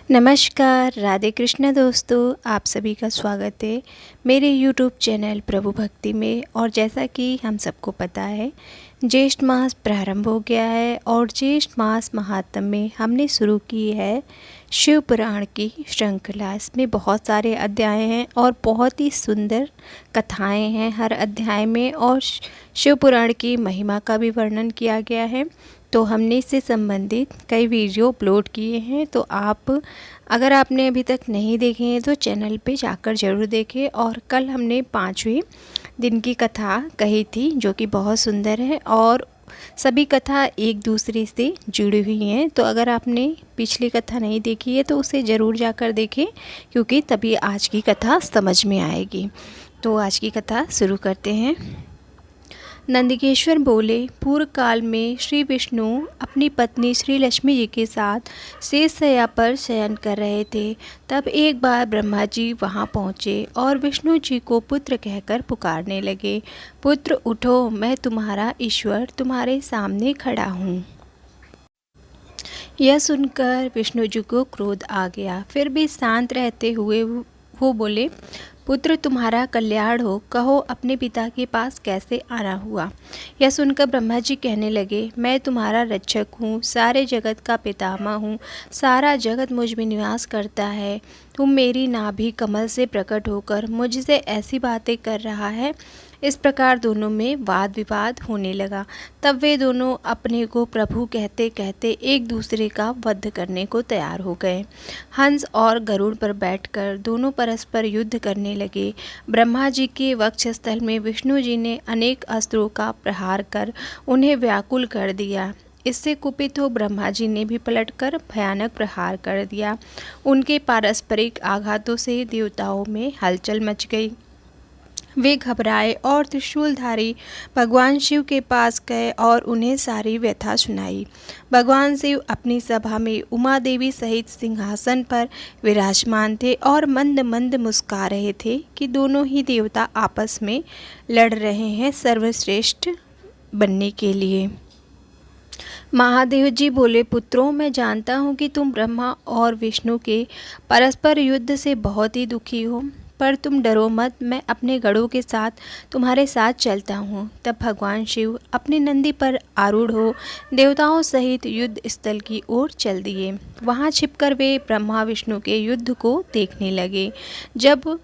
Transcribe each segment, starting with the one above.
नमस्कार, राधे कृष्ण दोस्तों, आप सभी का स्वागत है मेरे यूट्यूब चैनल प्रभु भक्ति में। और जैसा कि हम सबको पता है, ज्येष्ठ मास प्रारंभ हो गया है और ज्येष्ठ मास महात्म्य में हमने शुरू की है शिव पुराण की श्रृंखला। इसमें बहुत सारे अध्याय हैं और बहुत ही सुंदर कथाएं हैं हर अध्याय में, और शिव पुराण की महिमा का भी वर्णन किया गया है। तो हमने इससे संबंधित कई वीडियो अपलोड किए हैं, तो अगर आपने अभी तक नहीं देखे हैं तो चैनल पे जाकर ज़रूर देखें। और कल हमने 5वें दिन की कथा कही थी, जो कि बहुत सुंदर है और सभी कथा एक दूसरे से जुड़ी हुई हैं। तो अगर आपने पिछली कथा नहीं देखी है तो उसे ज़रूर जाकर देखें, क्योंकि तभी आज की कथा समझ में आएगी। तो आज की कथा शुरू करते हैं। नंदिकेश्वर बोले, पूर्व काल में श्री विष्णु अपनी पत्नी श्री लक्ष्मी जी के साथ शेषशय्या पर शयन कर रहे थे। तब एक बार ब्रह्मा जी वहां पहुँचे और विष्णु जी को पुत्र कहकर पुकारने लगे। पुत्र उठो, मैं तुम्हारा ईश्वर तुम्हारे सामने खड़ा हूँ। यह सुनकर विष्णु जी को क्रोध आ गया। फिर भी शांत रहते हुए वो बोले, पुत्र तुम्हारा कल्याण हो, कहो अपने पिता के पास कैसे आना हुआ। यह सुनकर ब्रह्मा जी कहने लगे, मैं तुम्हारा रक्षक हूँ, सारे जगत का पितामह हूँ, सारा जगत मुझ में निवास करता है। तुम मेरी नाभि कमल से प्रकट होकर मुझसे ऐसी बातें कर रहा है। इस प्रकार दोनों में वाद विवाद होने लगा। तब वे दोनों अपने को प्रभु कहते कहते एक दूसरे का वध करने को तैयार हो गए। हंस और गरुड़ पर बैठकर दोनों परस्पर युद्ध करने लगे। ब्रह्मा जी के वक्षस्थल में विष्णु जी ने अनेक अस्त्रों का प्रहार कर उन्हें व्याकुल कर दिया। इससे कुपित हो ब्रह्मा जी ने भी पलटकर भयानक प्रहार कर दिया। उनके पारस्परिक आघातों से देवताओं में हलचल मच गई। वे घबराए और त्रिशूलधारी भगवान शिव के पास गए और उन्हें सारी व्यथा सुनाई। भगवान शिव अपनी सभा में उमा देवी सहित सिंहासन पर विराजमान थे और मंद मंद मुस्कुरा रहे थे कि दोनों ही देवता आपस में लड़ रहे हैं सर्वश्रेष्ठ बनने के लिए। महादेव जी बोले, पुत्रों, मैं जानता हूँ कि तुम ब्रह्मा और विष्णु के परस्पर युद्ध से बहुत ही दुखी हो, पर तुम डरो मत, मैं अपने गढ़ों के साथ तुम्हारे साथ चलता हूँ। तब भगवान शिव अपने नंदी पर आरूढ़ हो देवताओं सहित युद्ध स्थल की ओर चल दिए। वहाँ छिपकर वे ब्रह्मा विष्णु के युद्ध को देखने लगे। जब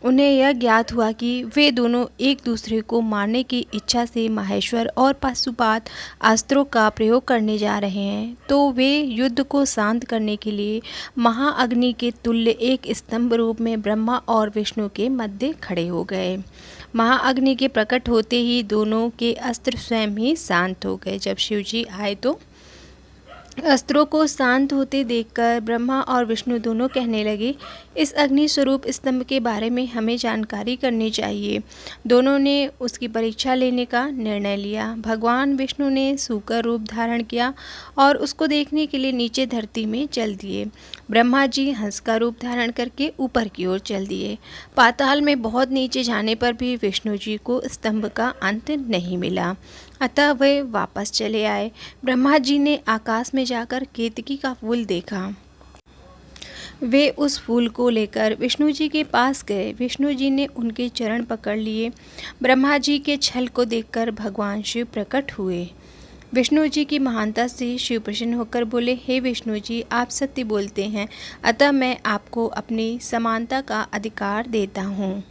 उन्हें यह ज्ञात हुआ कि वे दोनों एक दूसरे को मारने की इच्छा से माहेश्वर और पाशुपात अस्त्रों का प्रयोग करने जा रहे हैं, तो वे युद्ध को शांत करने के लिए महाअग्नि के तुल्य एक स्तंभ रूप में ब्रह्मा और विष्णु के मध्य खड़े हो गए। महाअग्नि के प्रकट होते ही दोनों के अस्त्र स्वयं ही शांत हो गए। जब शिव जी आए तो अस्त्रों को शांत होते देखकर ब्रह्मा और विष्णु दोनों कहने लगे, इस अग्नि स्वरूप स्तंभ के बारे में हमें जानकारी करनी चाहिए। दोनों ने उसकी परीक्षा लेने का निर्णय लिया। भगवान विष्णु ने सूकर रूप धारण किया और उसको देखने के लिए नीचे धरती में चल दिए। ब्रह्मा जी हंस का रूप धारण करके ऊपर की ओर चल दिए। पाताल में बहुत नीचे जाने पर भी विष्णु जी को स्तंभ का अंत नहीं मिला, अतः वे वापस चले आए। ब्रह्मा जी ने आकाश में जाकर केतकी का फूल देखा। वे उस फूल को लेकर विष्णु जी के पास गए। विष्णु जी ने उनके चरण पकड़ लिए। ब्रह्मा जी के छल को देखकर भगवान शिव प्रकट हुए। विष्णु जी की महानता से शिव प्रसन्न होकर बोले, हे विष्णु जी, आप सत्य बोलते हैं, अतः मैं आपको अपनी समानता का अधिकार देता हूँ।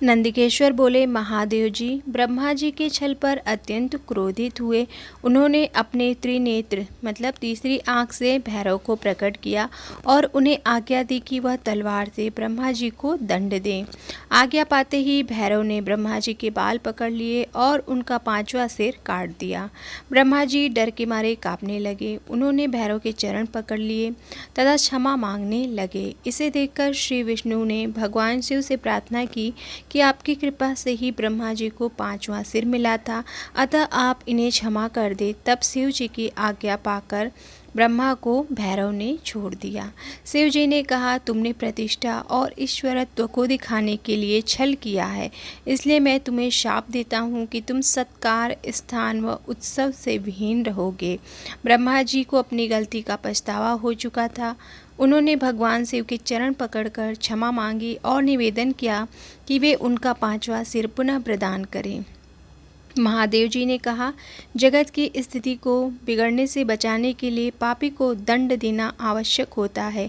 नंदिकेश्वर बोले, महादेव जी ब्रह्मा जी के छल पर अत्यंत क्रोधित हुए। उन्होंने अपने त्रिनेत्र मतलब तीसरी आंख से भैरव को प्रकट किया और उन्हें आज्ञा दी कि वह तलवार से ब्रह्मा जी को दंड दें। आज्ञा पाते ही भैरव ने ब्रह्मा जी के बाल पकड़ लिए और उनका 5वां सिर काट दिया। ब्रह्मा जी डर के मारे कांपने लगे। उन्होंने भैरव के चरण पकड़ लिए तथा क्षमा मांगने लगे। इसे देखकर श्री विष्णु ने भगवान शिव से प्रार्थना की कि आपकी कृपा से ही ब्रह्मा जी को 5वां सिर मिला था, अतः आप इन्हें क्षमा कर दे। तब शिव जी की आज्ञा पाकर ब्रह्मा को भैरव ने छोड़ दिया। शिव जी ने कहा, तुमने प्रतिष्ठा और ईश्वरत्व को दिखाने के लिए छल किया है, इसलिए मैं तुम्हें शाप देता हूँ कि तुम सत्कार, स्थान व उत्सव से विहीन रहोगे। ब्रह्मा जी को अपनी गलती का पछतावा हो चुका था। उन्होंने भगवान शिव के चरण पकड़कर क्षमा मांगी और निवेदन किया कि वे उनका 5वां सिर पुनः प्रदान करें। महादेव जी ने कहा, जगत की स्थिति को बिगड़ने से बचाने के लिए पापी को दंड देना आवश्यक होता है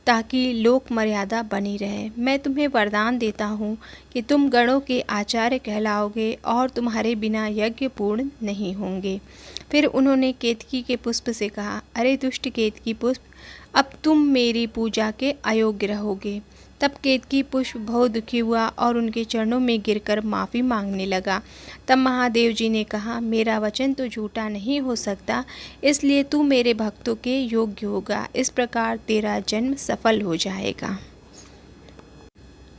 ताकि लोक मर्यादा बनी रहे। मैं तुम्हें वरदान देता हूँ कि तुम गणों के आचार्य कहलाओगे और तुम्हारे बिना यज्ञ पूर्ण नहीं होंगे। फिर उन्होंने केतकी के पुष्प से कहा, अरे दुष्ट केतकी पुष्प, अब तुम मेरी पूजा के अयोग्य रहोगे। तब केतकी पुष्प बहुत दुखी हुआ और उनके चरणों में गिरकर माफ़ी मांगने लगा। तब महादेव जी ने कहा, मेरा वचन तो झूठा नहीं हो सकता, इसलिए तू मेरे भक्तों के योग्य होगा। इस प्रकार तेरा जन्म सफल हो जाएगा।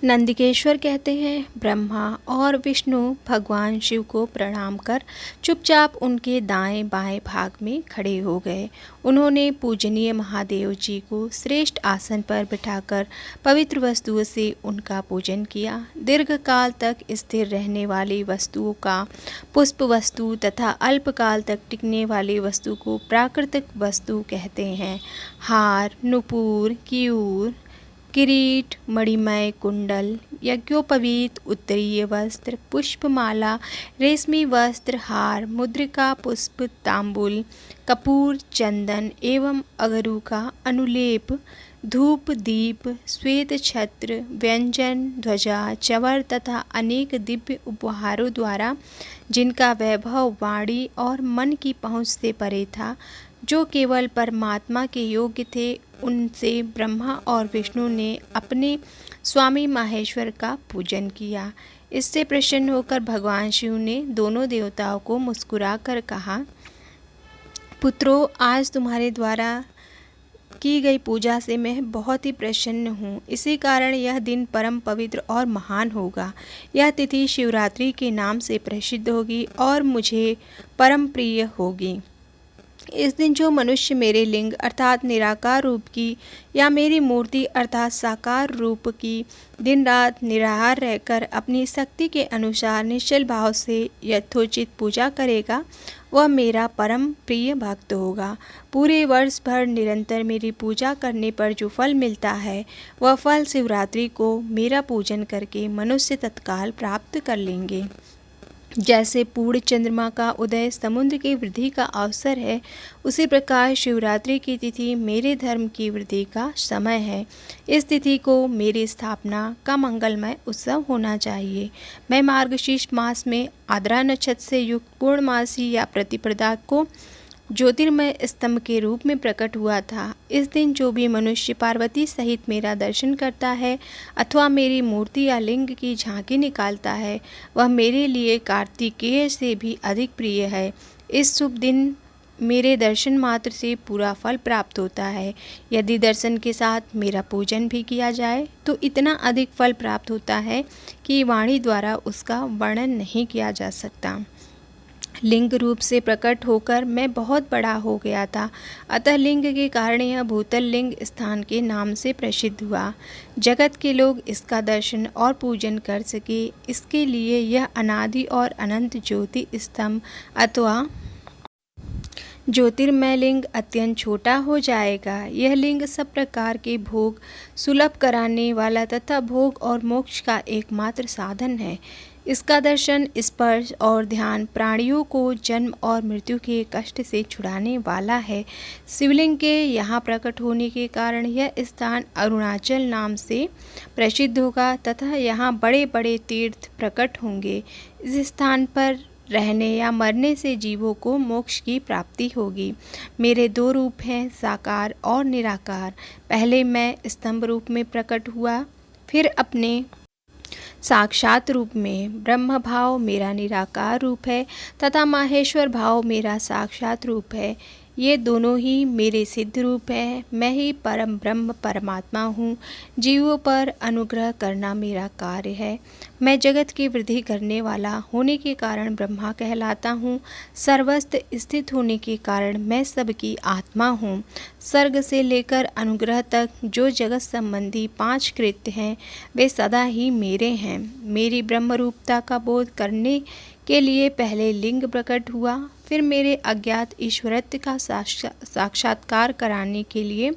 नंदिकेश्वर कहते हैं, ब्रह्मा और विष्णु भगवान शिव को प्रणाम कर चुपचाप उनके दाएं बाएं भाग में खड़े हो गए। उन्होंने पूजनीय महादेव जी को श्रेष्ठ आसन पर बिठाकर पवित्र वस्तुओं से उनका पूजन किया। दीर्घकाल तक स्थिर रहने वाली वस्तुओं का पुष्प वस्तु तथा अल्पकाल तक टिकने वाली वस्तु को प्राकृतिक वस्तु कहते हैं। हार, नुपुर, कियूर, किरीट, मणिमय कुंडल, यज्ञोपवीत, उत्तरीय वस्त्र, पुष्पमाला, रेशमी वस्त्र, हार, मुद्रिका, पुष्प, तांबुल, कपूर, चंदन एवं अगरू का अनुलेप, धूप, दीप, श्वेत छत्र, व्यंजन, ध्वजा, चवर तथा अनेक दिव्य उपहारों द्वारा जिनका वैभव वाणी और मन की पहुँच से परे था, जो केवल परमात्मा के योग्य थे, उनसे ब्रह्मा और विष्णु ने अपने स्वामी माहेश्वर का पूजन किया। इससे प्रसन्न होकर भगवान शिव ने दोनों देवताओं को मुस्कुराकर कहा, पुत्रों, आज तुम्हारे द्वारा की गई पूजा से मैं बहुत ही प्रसन्न हूँ। इसी कारण यह दिन परम पवित्र और महान होगा। यह तिथि शिवरात्रि के नाम से प्रसिद्ध होगी और मुझे परम प्रिय होगी। इस दिन जो मनुष्य मेरे लिंग अर्थात निराकार रूप की या मेरी मूर्ति अर्थात साकार रूप की दिन रात निराहार रहकर अपनी शक्ति के अनुसार निश्चल भाव से यथोचित पूजा करेगा, वह मेरा परम प्रिय भक्त होगा। पूरे वर्ष भर निरंतर मेरी पूजा करने पर जो फल मिलता है, वह फल शिवरात्रि को मेरा पूजन करके मनुष्य तत्काल प्राप्त कर लेंगे। जैसे पूर्ण चंद्रमा का उदय समुद्र की वृद्धि का अवसर है, उसी प्रकार शिवरात्रि की तिथि मेरे धर्म की वृद्धि का समय है। इस तिथि को मेरी स्थापना का मंगलमय उत्सव होना चाहिए। मैं मार्गशीर्ष मास में आद्रा नक्षत्र से युक्त पूर्णमासी या प्रतिपदा को ज्योतिर्मय स्तंभ के रूप में प्रकट हुआ था। इस दिन जो भी मनुष्य पार्वती सहित मेरा दर्शन करता है अथवा मेरी मूर्ति या लिंग की झांकी निकालता है, वह मेरे लिए कार्तिकेय से भी अधिक प्रिय है। इस शुभ दिन मेरे दर्शन मात्र से पूरा फल प्राप्त होता है। यदि दर्शन के साथ मेरा पूजन भी किया जाए तो इतना अधिक फल प्राप्त होता है कि वाणी द्वारा उसका वर्णन नहीं किया जा सकता। लिंग रूप से प्रकट होकर मैं बहुत बड़ा हो गया था, अतः लिंग के कारण यह भूतल लिंग स्थान के नाम से प्रसिद्ध हुआ। जगत के लोग इसका दर्शन और पूजन कर सके, इसके लिए यह अनादि और अनंत ज्योति स्तंभ अथवा ज्योतिर्मय लिंग अत्यंत छोटा हो जाएगा। यह लिंग सब प्रकार के भोग सुलभ कराने वाला तथा भोग और मोक्ष का एकमात्र साधन है। इसका दर्शन, स्पर्श और ध्यान प्राणियों को जन्म और मृत्यु के कष्ट से छुड़ाने वाला है। शिवलिंग के यहाँ प्रकट होने के कारण यह स्थान अरुणाचल नाम से प्रसिद्ध होगा तथा यहाँ बड़े बड़े तीर्थ प्रकट होंगे। इस स्थान पर रहने या मरने से जीवों को मोक्ष की प्राप्ति होगी। मेरे दो रूप हैं, साकार और निराकार। पहले मैं स्तंभ रूप में प्रकट हुआ, फिर अपने साक्षात रूप में। ब्रह्म भाव मेरा निराकार रूप है तथा माहेश्वर भाव मेरा साक्षात रूप है। ये दोनों ही मेरे सिद्ध रूप है। मैं ही परम ब्रह्म परमात्मा हूँ। जीवों पर अनुग्रह करना मेरा कार्य है। मैं जगत की वृद्धि करने वाला होने के कारण ब्रह्मा कहलाता हूँ। सर्वस्त्र स्थित होने के कारण मैं सबकी आत्मा हूँ। सर्ग से लेकर अनुग्रह तक जो जगत संबंधी 5 कृत्य हैं वे सदा ही मेरे हैं। मेरी ब्रह्मरूपता का बोध करने के लिए पहले लिंग प्रकट हुआ, फिर मेरे अज्ञात ईश्वरत्व का साक्षात्कार कराने के लिए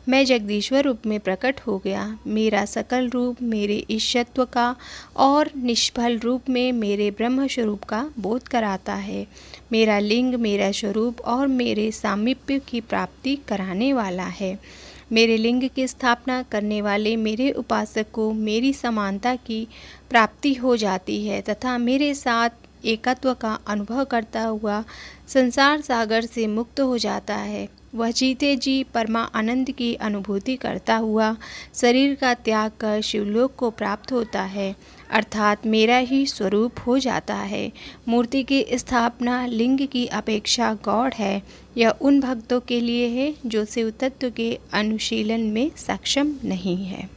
मैं जगदीश्वर रूप में प्रकट हो गया। मेरा सकल रूप मेरे ईशत्व का और निष्फल रूप में मेरे ब्रह्म स्वरूप का बोध कराता है। मेरा लिंग मेरा स्वरूप और मेरे सामीप्य की प्राप्ति कराने वाला है। मेरे लिंग की स्थापना करने वाले मेरे उपासक को मेरी समानता की प्राप्ति हो जाती है तथा मेरे साथ एकत्व का अनुभव करता हुआ संसार सागर से मुक्त हो जाता है। वह जीते जी परमा आनंद की अनुभूति करता हुआ शरीर का त्याग कर शिवलोक को प्राप्त होता है, अर्थात मेरा ही स्वरूप हो जाता है। मूर्ति की स्थापना लिंग की अपेक्षा गौड़ है। यह उन भक्तों के लिए है जो शिव तत्व के अनुशीलन में सक्षम नहीं है।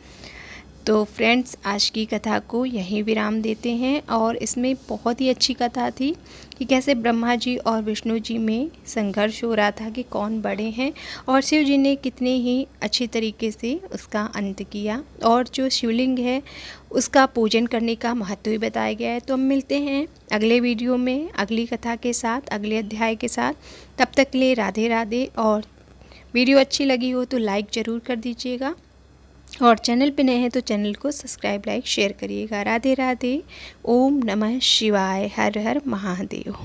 तो फ्रेंड्स, आज की कथा को यहीं विराम देते हैं। और इसमें बहुत ही अच्छी कथा थी कि कैसे ब्रह्मा जी और विष्णु जी में संघर्ष हो रहा था कि कौन बड़े हैं, और शिव जी ने कितने ही अच्छी तरीके से उसका अंत किया, और जो शिवलिंग है उसका पूजन करने का महत्व भी बताया गया है। तो हम मिलते हैं अगले वीडियो में अगली कथा के साथ, अगले अध्याय के साथ। तब तक के लिए राधे राधे। और वीडियो अच्छी लगी हो तो लाइक ज़रूर कर दीजिएगा, और चैनल पे नए हैं तो चैनल को सब्सक्राइब लाइक शेयर करिएगा। राधे राधे। ओम नमः शिवाय। हर हर महादेव।